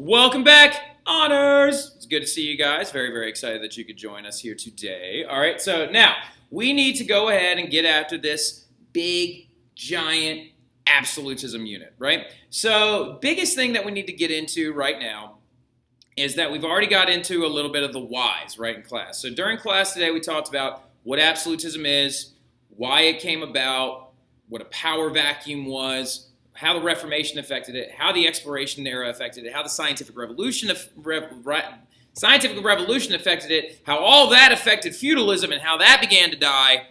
Welcome back, Honors! It's good to see you guys. Very, very excited that you could join us here today. All right, so now we need to go ahead and get after this big, giant absolutism unit, right? So biggest thing that we need to get into right now is that we've already got into a little bit of the whys, right, in class. So during class today, we talked about what absolutism is, why it came about, what a power vacuum was, how the Reformation affected it, how the Exploration era affected it, how the Scientific Revolution affected it, how all that affected feudalism and how that began to die.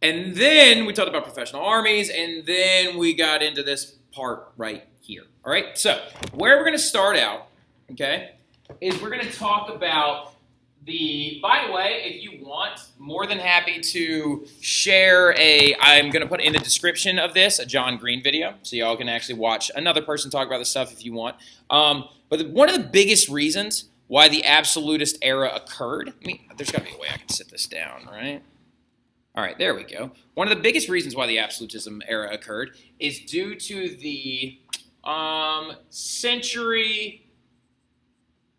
And then we talked about professional armies, and then we got into this part right here. All right, so where we're going to start out, okay, is we're going to talk about by the way, if you want, more than happy to share I'm going to put in the description of this a John Green video, so y'all can actually watch another person talk about this stuff if you want. But one of the biggest reasons why the absolutist era occurred, there's got to be a way I can sit this down, right? All right, there we go. One of the biggest reasons why the absolutism era occurred is due to the century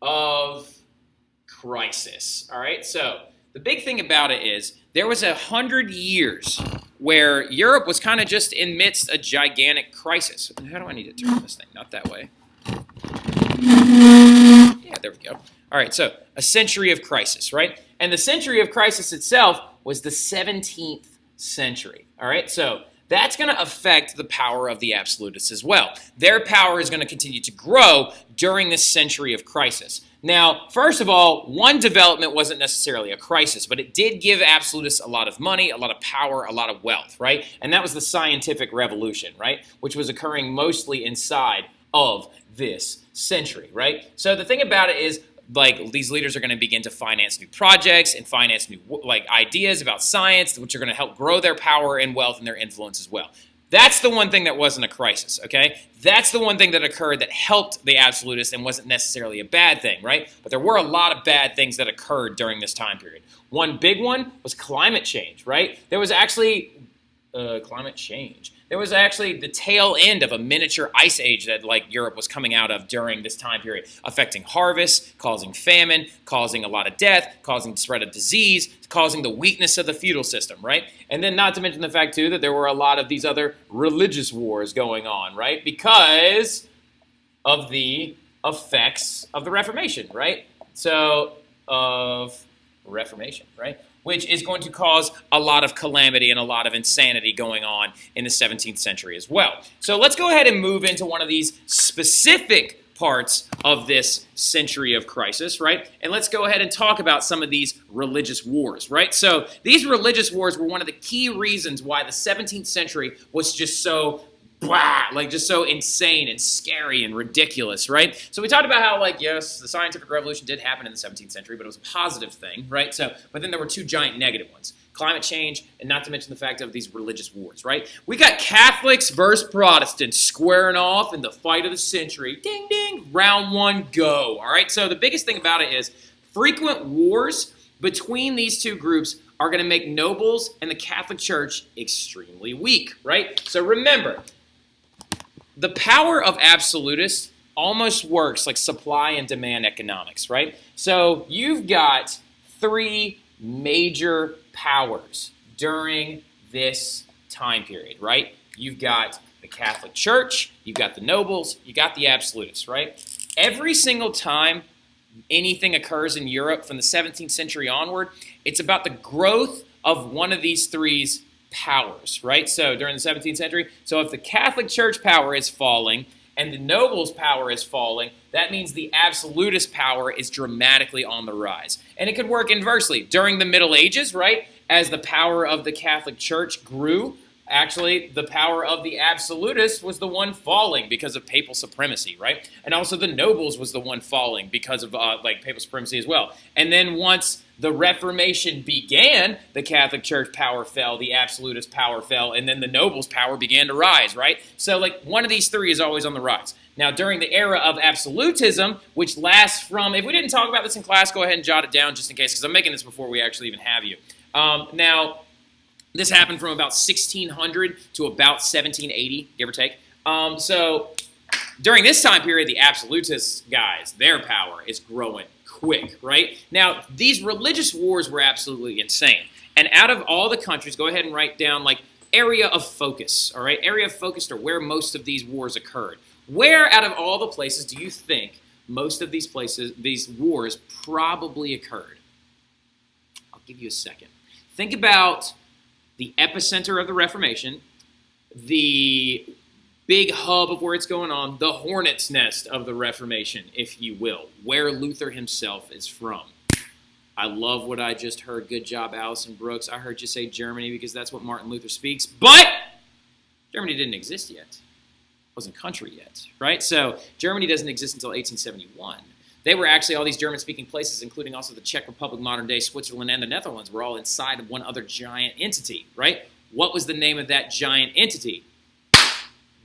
of crisis. All right, so the big thing about it is there was 100 years where Europe was kind of just in midst a gigantic crisis. How do I need to turn this thing? Not that way. Yeah, there we go. All right, so a century of crisis, right? And the century of crisis itself was the 17th century. All right, so that's going to affect the power of the absolutists as well. Their power is going to continue to grow during this century of crisis. Now, first of all, one development wasn't necessarily a crisis, but it did give absolutists a lot of money, a lot of power, a lot of wealth, right? And that was the scientific revolution, right? Which was occurring mostly inside of this century, right? So the thing about it is, these leaders are going to begin to finance new projects and finance new ideas about science, which are going to help grow their power and wealth and their influence as well. That's the one thing that wasn't a crisis, okay? That's the one thing that occurred that helped the absolutists and wasn't necessarily a bad thing, right? But there were a lot of bad things that occurred during this time period. One big one was climate change, right? There was actually climate change. There was actually the tail end of a miniature ice age that Europe was coming out of during this time period, affecting harvests, causing famine, causing a lot of death, causing the spread of disease, causing the weakness of the feudal system, right? And then not to mention the fact, too, that there were a lot of these other religious wars going on, right? Because of the effects of the Reformation, right? So, of Reformation, right? Which is going to cause a lot of calamity and a lot of insanity going on in the 17th century as well. So let's go ahead and move into one of these specific parts of this century of crisis, right? And let's go ahead and talk about some of these religious wars, right? So these religious wars were one of the key reasons why the 17th century was just so just so insane and scary and ridiculous, right? So we talked about how, yes, the scientific revolution did happen in the 17th century, but it was a positive thing, right? But then there were two giant negative ones. Climate change, and not to mention the fact of these religious wars, right? We got Catholics versus Protestants squaring off in the fight of the century. Ding, ding, round one, go. All right, so the biggest thing about it is frequent wars between these two groups are going to make nobles and the Catholic Church extremely weak, right? So remember, the power of absolutists almost works like supply and demand economics, right? So you've got three major powers during this time period, right? You've got the Catholic Church, you've got the nobles, you got the absolutists, right? Every single time anything occurs in Europe from the 17th century onward, it's about the growth of one of these three powers, right? So during the 17th century, so if the Catholic Church power is falling and the nobles' power is falling, that means the absolutist power is dramatically on the rise. And it could work inversely. During the Middle Ages, right, as the power of the Catholic Church grew, actually the power of the absolutists was the one falling because of papal supremacy, right? And also the nobles was the one falling because of papal supremacy as well. And then once the Reformation began, the Catholic Church power fell, the absolutist power fell, and then the nobles' power began to rise, right? So one of these three is always on the rise. Now, during the era of absolutism, which lasts from, if we didn't talk about this in class, go ahead and jot it down just in case, because I'm making this before we actually even have you. Now, this happened from about 1600 to about 1780, give or take. So During this time period, the absolutist guys, their power is growing quick, right? Now, these religious wars were absolutely insane. And out of all the countries, go ahead and write down like area of focus, all right? Area of focus, or where most of these wars occurred. Where out of all the places do you think most of these places, these wars probably occurred? I'll give you a second. Think about the epicenter of the Reformation, the big hub of where it's going on, the hornet's nest of the Reformation, if you will, where Luther himself is from. I love what I just heard. Good job, Allison Brooks. I heard you say Germany because that's what Martin Luther speaks, but Germany didn't exist yet. It wasn't a country yet, right? So Germany doesn't exist until 1871. They were actually, all these German-speaking places, including also the Czech Republic, modern-day Switzerland, and the Netherlands, were all inside of one other giant entity, right? What was the name of that giant entity?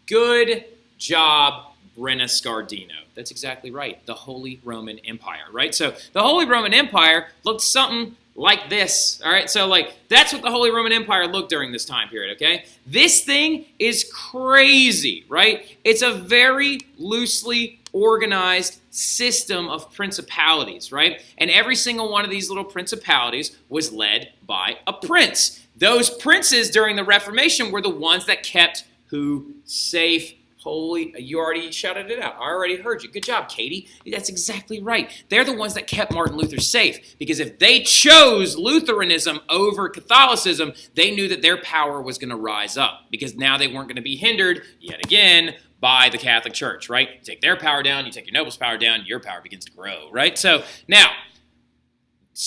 Good job, Brenna Scardino. That's exactly right. The Holy Roman Empire, right? So the Holy Roman Empire looked something like this, all right? So like that's what the Holy Roman Empire looked during this time period, okay? This thing is crazy, right? It's a very loosely organized system of principalities, right? And every single one of these little principalities was led by a prince. Those princes during the Reformation were the ones that kept who safe. Holy, you already shouted it out. I already heard you. Good job, Katie. That's exactly right. They're the ones that kept Martin Luther safe, because if they chose Lutheranism over Catholicism, they knew that their power was going to rise up, because now they weren't going to be hindered yet again by the Catholic Church, right? You take their power down, you take your nobles' power down, your power begins to grow, right? So now,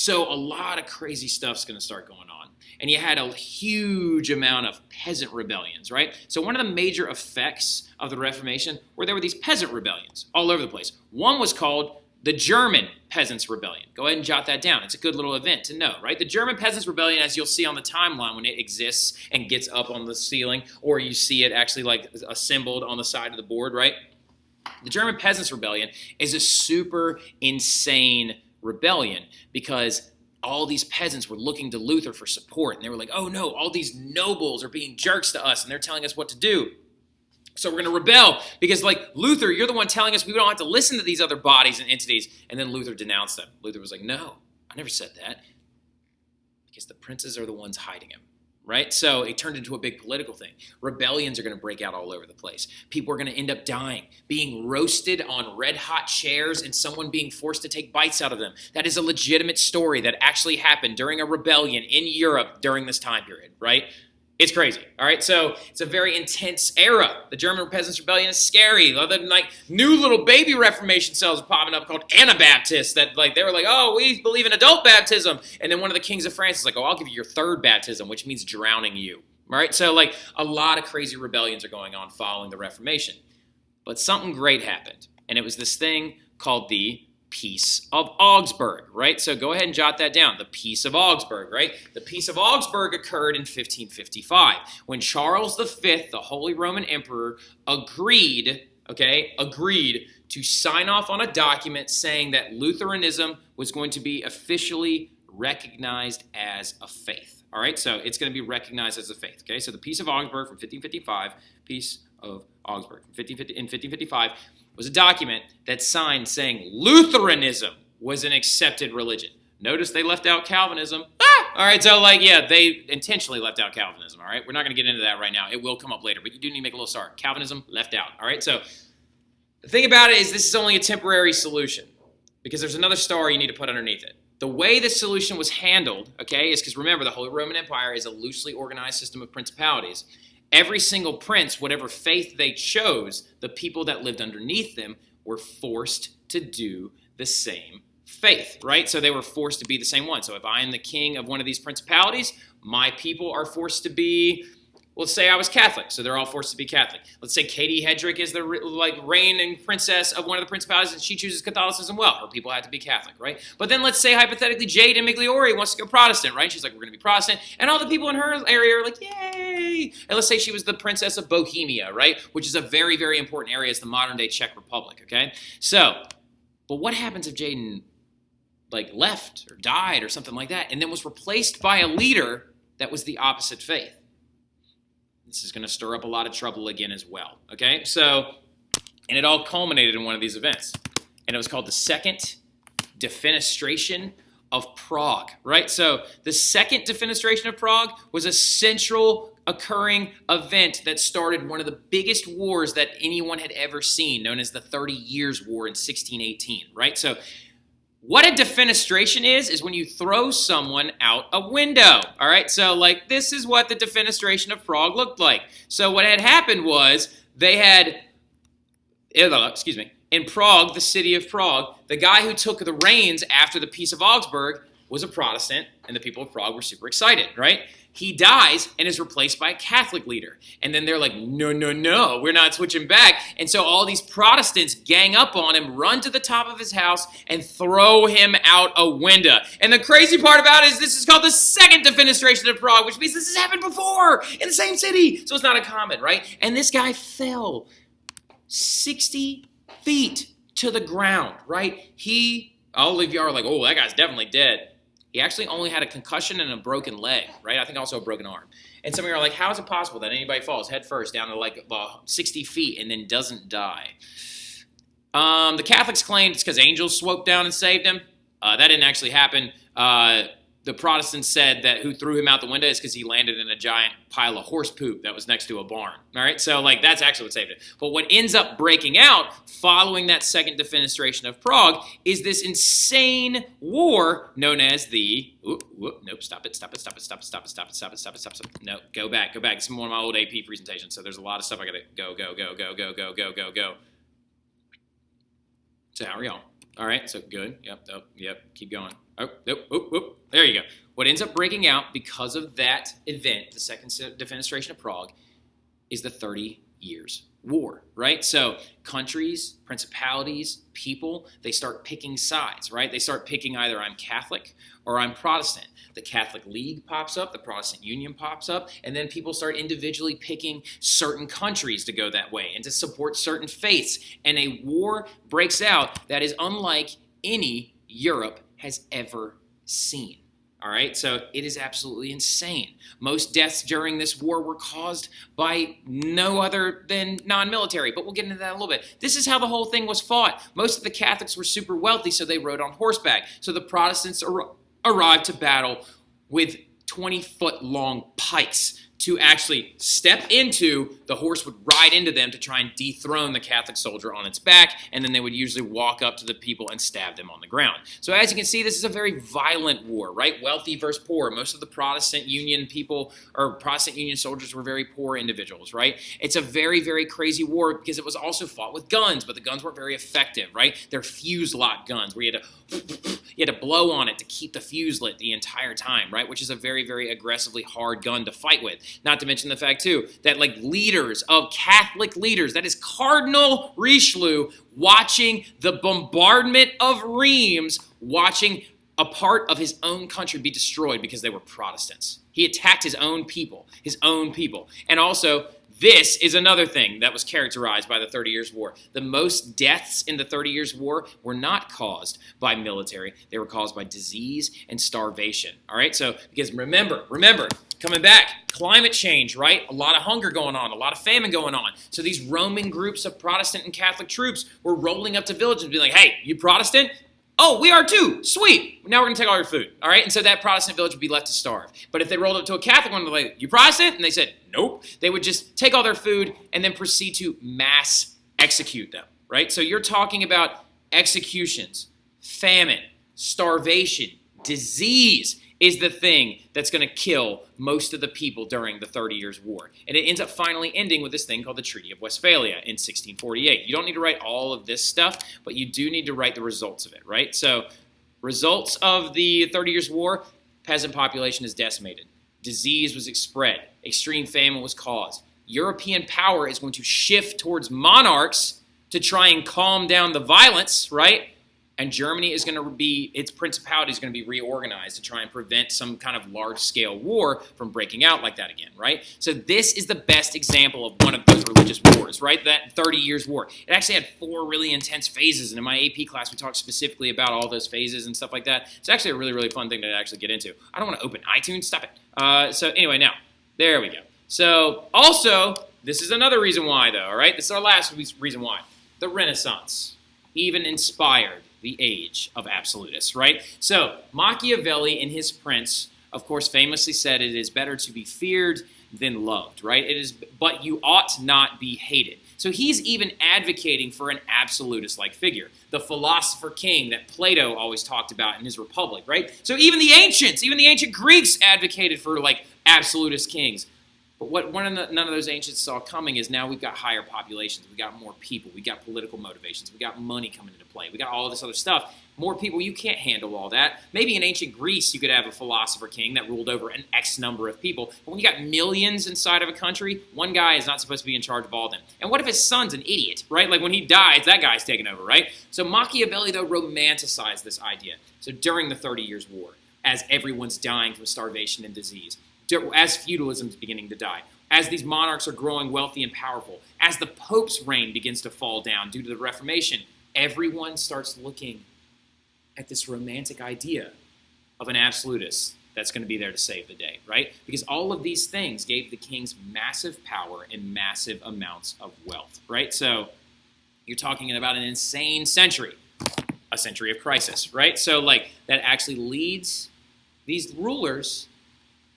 a lot of crazy stuff's going to start going on. And you had a huge amount of peasant rebellions, right? So one of the major effects of the Reformation were there were these peasant rebellions all over the place. One was called the German Peasants' Rebellion. Go ahead and jot that down. It's a good little event to know, right? The German Peasants' Rebellion, as you'll see on the timeline when it exists and gets up on the ceiling, or you see it actually like assembled on the side of the board, right? The German Peasants' Rebellion is a super insane rebellion, because all these peasants were looking to Luther for support, and they were like, oh no, all these nobles are being jerks to us, and they're telling us what to do. So we're going to rebel, because like, Luther, you're the one telling us we don't have to listen to these other bodies and entities. And then Luther denounced them. Luther was like, no, I never said that, because the princes are the ones hiding him. Right? So it turned into a big political thing. Rebellions are going to break out all over the place. People are going to end up dying, being roasted on red-hot chairs, and someone being forced to take bites out of them. That is a legitimate story that actually happened during a rebellion in Europe during this time period, right? It's crazy, all right? So it's a very intense era. The German Peasants' Rebellion is scary. Other than like new little baby Reformation cells popping up called Anabaptists that like they were like, oh, we believe in adult baptism. And then one of the kings of France is like, oh, I'll give you your third baptism, which means drowning you, all right? So like a lot of crazy rebellions are going on following the Reformation. But something great happened, and it was this thing called the Peace of Augsburg, right? So go ahead and jot that down. The Peace of Augsburg, right? The Peace of Augsburg occurred in 1555 when Charles V, the Holy Roman Emperor, agreed to sign off on a document saying that Lutheranism was going to be officially recognized as a faith. All right, so it's going to be recognized as a faith. Okay, so the Peace of Augsburg from 1555, Peace of Augsburg in 1555 was a document that signed saying Lutheranism was an accepted religion. Notice they left out Calvinism. All right, so like, yeah, they intentionally left out Calvinism, all right? We're not going to get into that right now. It will come up later, but you do need to make a little start. Calvinism left out, all right? So the thing about it is this is only a temporary solution, because there's another star you need to put underneath it. The way this solution was handled, okay, is because remember, the Holy Roman Empire is a loosely organized system of principalities. Every single prince, whatever faith they chose, the people that lived underneath them were forced to do the same faith, right? So they were forced to be the same one. So if I am the king of one of these principalities, my people are forced to be, let's say I was Catholic, so they're all forced to be Catholic. Let's say Katie Hedrick is the reigning princess of one of the principalities, and she chooses Catholicism. Well, her people have to be Catholic, right? But then let's say hypothetically Jade Migliore wants to go Protestant, right? She's like, we're going to be Protestant, and all the people in her area are like, yay! And let's say she was the princess of Bohemia, right? Which is a very, very important area. It's the modern-day Czech Republic, okay? So, but what happens if Jaden left or died or something like that, and then was replaced by a leader that was the opposite faith? This is going to stir up a lot of trouble again as well, okay? So And it all culminated in one of these events. And it was called the Second Defenestration of Prague, right? So the Second Defenestration of Prague was a central occurring event that started one of the biggest wars that anyone had ever seen, known as the 30 Years' War in 1618, right? So what a defenestration is when you throw someone out a window, all right? So like this is what the Defenestration of Prague looked like. So what had happened was they had, in Prague, the city of Prague, the guy who took the reins after the Peace of Augsburg was a Protestant, and the people of Prague were super excited, right? He dies and is replaced by a Catholic leader. And then they're like, no, we're not switching back. And so all these Protestants gang up on him, run to the top of his house, and throw him out a window. And the crazy part about it is this is called the Second Defenestration of Prague, which means this has happened before in the same city. So it's not uncommon, right? And this guy fell 60 feet to the ground, right? All of you are like, oh, that guy's definitely dead. He actually only had a concussion and a broken leg, right? I think also a broken arm. And some of you are like, how is it possible that anybody falls head first down to like 60 feet and then doesn't die? The Catholics claimed it's because angels swooped down and saved him. That didn't actually happen. The Protestants said that who threw him out the window is because he landed in a giant pile of horse poop that was next to a barn. All right, so like that's actually what saved it. But what ends up breaking out following that Second Defenestration of Prague is this insane war known as the stop it. No, go back. It's one of my old AP presentations, so there's a lot of stuff I gotta go. So how are y'all? All right, so good. Yep. Keep going. There you go. What ends up breaking out because of that event, the Second Defenestration of Prague, is the 30 Years' War, right? So countries, principalities, people, they start picking sides, right? They start picking either I'm Catholic or I'm Protestant. The Catholic League pops up, the Protestant Union pops up, and then people start individually picking certain countries to go that way and to support certain faiths. And a war breaks out that is unlike any Europe has ever seen. All right, so it is absolutely insane. Most deaths during this war were caused by no other than non-military, but we'll get into that in a little bit. This is how the whole thing was fought. Most of the Catholics were super wealthy, so they rode on horseback. So the Protestants arrived to battle with 20-foot-long pikes to actually step into. The horse would ride into them to try and dethrone the Catholic soldier on its back, and then they would usually walk up to the people and stab them on the ground. So as you can see, this is a very violent war, right? Wealthy versus poor. Most of the Protestant Union people or Protestant Union soldiers were very poor individuals, right? It's a very, very crazy war because it was also fought with guns, but the guns weren't very effective, right? They're fuse-lock guns where you had to blow on it to keep the fuse lit the entire time, right? Which is a very, very aggressively hard gun to fight with. Not to mention the fact, too, that like leaders of Catholic leaders, that is Cardinal Richelieu, watching the bombardment of Reims, watching a part of his own country be destroyed because they were Protestants. He attacked his own people. And also, this is another thing that was characterized by the 30 Years' War. The most deaths in the 30 Years' War were not caused by military. They were caused by disease and starvation. All right, so because remember, coming back, climate change, right? A lot of hunger going on, a lot of famine going on. So these roaming groups of Protestant and Catholic troops were rolling up to villages and being like, hey, you Protestant? Oh, we are too. Sweet. Now we're going to take all your food. All right? And so that Protestant village would be left to starve. But if they rolled up to a Catholic one, they're like, you Protestant? And they said, nope. They would just take all their food and then proceed to mass execute them, right? So you're talking about executions, famine, starvation, disease is the thing that's going to kill most of the people during the 30 Years' War. And it ends up finally ending with this thing called the Treaty of Westphalia in 1648. You don't need to write all of this stuff, but you do need to write the results of it, right? So results of the 30 Years' War, peasant population is decimated. Disease was spread. Extreme famine was caused. European power is going to shift towards monarchs to try and calm down the violence, right? And Germany is going to be, its principality is going to be reorganized to try and prevent some kind of large-scale war from breaking out like that again, right? So this is the best example of one of those religious wars, right? That 30 Years' War. It actually had 4 really intense phases, and in my AP class, we talked specifically about all those phases and stuff like that. It's actually a really, really fun thing to actually get into. I don't want to open iTunes. Stop it. So anyway, now, there we go. So also, this is another reason why, though, all right? This is our last reason why. the Renaissance even inspired the age of absolutists, right? So Machiavelli in his Prince, of course, famously said it is better to be feared than loved, right? It is, but you ought not be hated. So he's even advocating for an absolutist-like figure, the philosopher king that Plato always talked about in his Republic, right? So even the ancient Greeks advocated for like absolutist kings. But what none of those ancients saw coming is now we've got higher populations, we got more people, we got political motivations, we got money coming into play, we got all this other stuff. More people, you can't handle all that. Maybe in ancient Greece you could have a philosopher king that ruled over an X number of people. But when you got millions inside of a country, one guy is not supposed to be in charge of all of them. And what if his son's an idiot, right? Like when he dies, that guy's taking over, right? So Machiavelli, though, romanticized this idea. So during the 30 Years' War, as everyone's dying from starvation and disease, as feudalism is beginning to die, as these monarchs are growing wealthy and powerful, as the Pope's reign begins to fall down due to the Reformation, everyone starts looking at this romantic idea of an absolutist that's going to be there to save the day, right? Because all of these things gave the kings massive power and massive amounts of wealth, right? So you're talking about an insane century, a century of crisis, right? So like that actually leads these rulers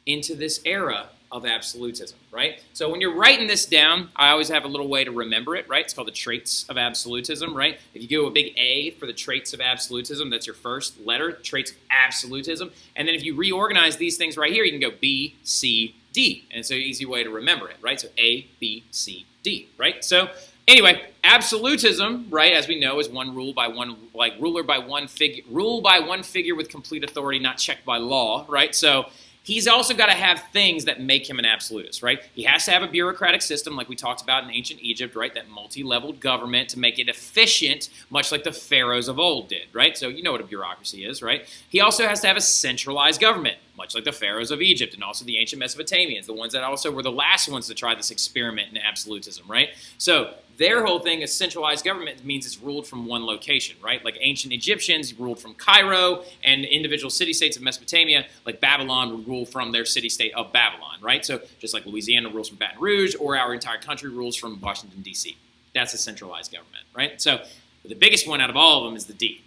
into this era of absolutism, right? So when you're writing this down, I always have a little way to remember it, right? It's called the traits of absolutism, right? If you go a big A for the traits of absolutism, that's your first letter, traits of absolutism. And then if you reorganize these things right here, you can go B, C, D. And it's an easy way to remember it, right? So A, B, C, D, right? So anyway, absolutism, right, as we know, is one rule by one, like rule by one figure with complete authority, not checked by law, right? So he's also got to have things that make him an absolutist, right? He has to have a bureaucratic system like we talked about in ancient Egypt, right? That multi-leveled government to make it efficient, much like the pharaohs of old did, right? So you know what a bureaucracy is, right? He also has to have a centralized government, much like the pharaohs of Egypt and also the ancient Mesopotamians, the ones that also were the last ones to try this experiment in absolutism, right? So their whole thing is centralized government means it's ruled from one location, right? Like ancient Egyptians ruled from Cairo, and individual city-states of Mesopotamia, like Babylon, would rule from their city-state of Babylon, right? So just like Louisiana rules from Baton Rouge, or our entire country rules from Washington, D.C. That's a centralized government, right? So the biggest one out of all of them is the D,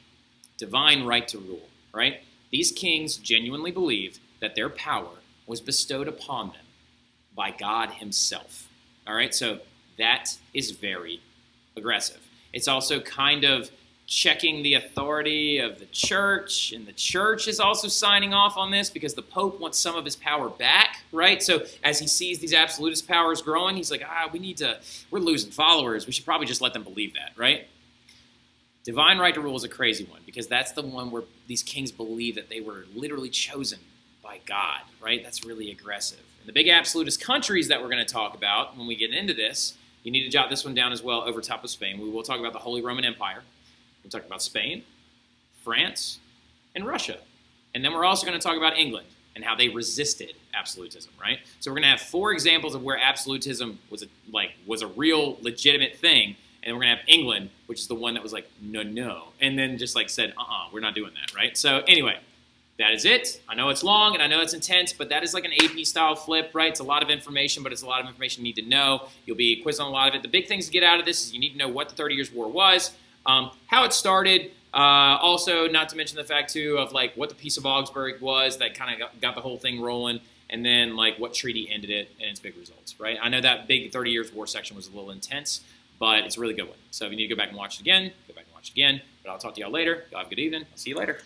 divine right to rule, right? These kings genuinely believed that their power was bestowed upon them by God himself, all right? So that is very aggressive. It's also kind of checking the authority of the church, and the church is also signing off on this because the Pope wants some of his power back, right? So as he sees these absolutist powers growing, he's like, we're losing followers. We should probably just let them believe that, right? Divine right to rule is a crazy one because that's the one where these kings believe that they were literally chosen by God, right? That's really aggressive. And the big absolutist countries that we're going to talk about when we get into this, you need to jot this one down as well over top of Spain. We will talk about the Holy Roman Empire. We'll talk about Spain, France, and Russia. And then we're also going to talk about England and how they resisted absolutism, right? So we're going to have 4 examples of where absolutism was a real legitimate thing. And we're going to have England, which is the one that was like, no. And then just like said, we're not doing that, right? So anyway, that is it. I know it's long and I know it's intense, but that is like an AP style flip, right? It's a lot of information, but it's a lot of information you need to know. You'll be quizzed on a lot of it. The big things to get out of this is you need to know what the 30 Years' War was, how it started, also not to mention the fact too of like what the Peace of Augsburg was that kind of got the whole thing rolling, and then like what treaty ended it and its big results, right? I know that big 30 Years' War section was a little intense, but it's a really good one. So if you need to go back and watch it again, go back and watch it again. But I'll talk to y'all later. Y'all have a good evening. I'll see you later.